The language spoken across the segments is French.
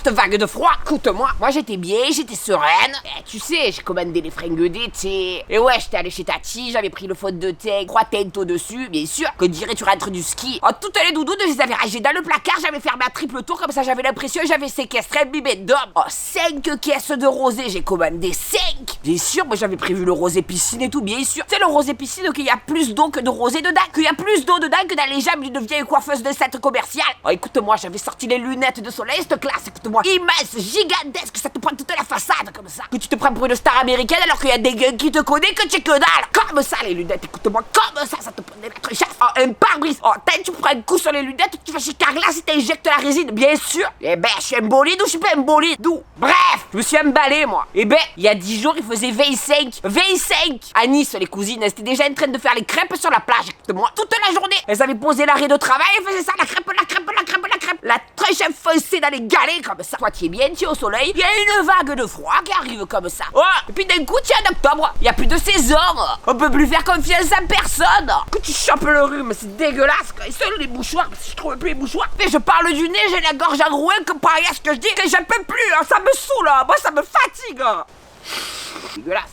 cette vague de froid. Écoute-moi, moi j'étais bien, j'étais sereine. Tu sais, j'ai commandé les fringues d'été. Et ouais, j'étais allé chez Tati, j'avais pris le faute de teint, 3 teintes au-dessus, bien sûr. Que dirais tu rentres du ski? Oh, toutes les doudounes, je les avais rangées dans le placard, j'avais fermé à triple tour, comme ça j'avais l'impression que j'avais séquestré un bibet d'homme. Oh, 5 caisses de rosé, j'ai commandé 5. Bien sûr, moi j'avais prévu le rosé piscine et tout, bien sûr. C'est le rosé piscine qu'il y a plus d'eau que de rosé dedans, qu'il y a plus d'eau dedans que dans les jambes d'une vieille coiffeuse de centre commercial. Oh, écoute-moi, j'avais sorti les lunettes de soleil, cette classe, écoute-moi, immense, gigantesque, ça te prend toute la façade comme ça. Que tu te prends pour une star américaine alors qu'il y a des gars qui te connaissent que tu es que dalle. Comme ça, les lunettes, écoute-moi, comme ça te prend des lettres chasses. Oh, un pare-brise. Oh, tu prends un coup sur les lunettes, tu vas chez Carglass et t'injectes la résine, bien sûr. Eh ben, je suis un bolide ou je suis pas un bolide? D'où? Bref, je me suis emballé, moi. Eh ben, il y a 10 jours, il faisait 25 à Nice, les cousines, elles étaient déjà en train de faire les crêpes sur la plage, écoute-moi, toute la journée. Elles avaient posé l'arrêt de travail et faisaient ça, la crêpe. La trèche foncée dans les galets comme ça. Toi, tu es bien, tu es au soleil. Il y a une vague de froid qui arrive comme ça. Oh, et puis d'un coup, tu es en octobre. Il n'y a plus de saison. On peut plus faire confiance à personne. Que tu chopes le rhume, c'est dégueulasse. Et seuls les mouchoirs, parce que je trouve plus les mouchoirs. Mais je parle du nez, j'ai la gorge enrouée, que pareil à ce que je dis, que j'en peux plus. Hein. Ça me saoule, hein. Moi, ça me fatigue. Dégueulasse.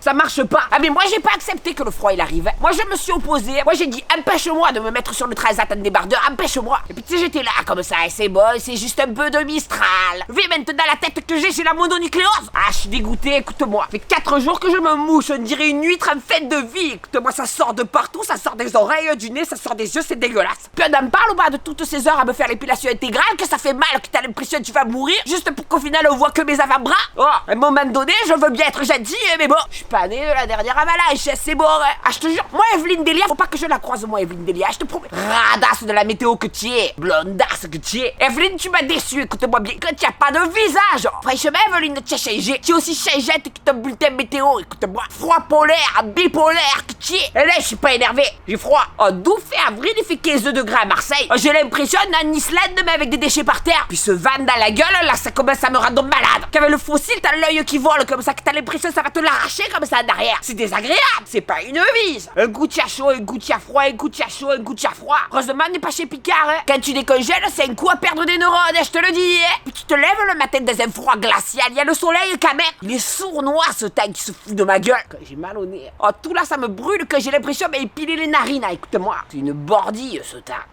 Ça marche pas. Ah mais moi j'ai pas accepté que le froid il arrive. Moi je me suis opposé. Moi j'ai dit empêche-moi de me mettre sur le transat en débardeur. Empêche-moi. Et puis tu sais j'étais là comme ça. Et c'est bon, c'est juste un peu de Mistral. Vu maintenant la tête que j'ai la mononucléose. Ah je suis dégoûté, écoute-moi. Ça fait 4 jours que je me mouche. On dirait une huître en fête de vie. Écoute-moi, ça sort de partout. Ça sort des oreilles, du nez, ça sort des yeux. C'est dégueulasse. Puis on en parle ou pas de toutes ces heures à me faire l'épilation intégrale. Que ça fait mal, que t'as l'impression que tu vas mourir. Juste pour qu'au final on voit que mes avant-bras. Oh, à un moment donné, je veux bien être gentil, mais bon. Pas né de la dernière avalanche, c'est bon, hein. Ah, je te jure, moi, Evelyne Delia, faut pas que je la croise, moi, Evelyne Delia, je te promets. Radasse de la météo que tu es, blondasse que tu es. Evelyne, tu m'as déçu, écoute-moi bien, que tu as pas de visage. Franchement, Evelyne, tu as changé. Tu es aussi changeante que ton bulletin météo, écoute-moi. Froid polaire, bipolaire que tu es. Et là, je suis pas énervé, j'ai froid. Oh, d'où fait avril, il fait 15 degrés à Marseille. Oh, j'ai l'impression en Islande, mais avec des déchets par terre. Puis ce van dans la gueule, là, ça commence à me rendre malade. Qu'avec le fossile, t'as l'œil qui vole comme ça, que t'as l'impression que ça va te l'arracher comme ça derrière. C'est désagréable, c'est pas une vise. Un goût de chaud, un goût de froid, un goût de chaud, un goût de froid. Heureusement, on n'est pas chez Picard, hein. Quand tu décongèles, c'est un coup à perdre des neurones, je te le dis, hein. Puis tu te lèves le matin dans un froid glacial, il y a le soleil quand même. Il est sournois ce temps qui se fout de ma gueule. Quand j'ai mal au nez. Oh, tout là, ça me brûle, que j'ai l'impression d'épiler les narines, hein. Écoute-moi. C'est une bordille ce temps.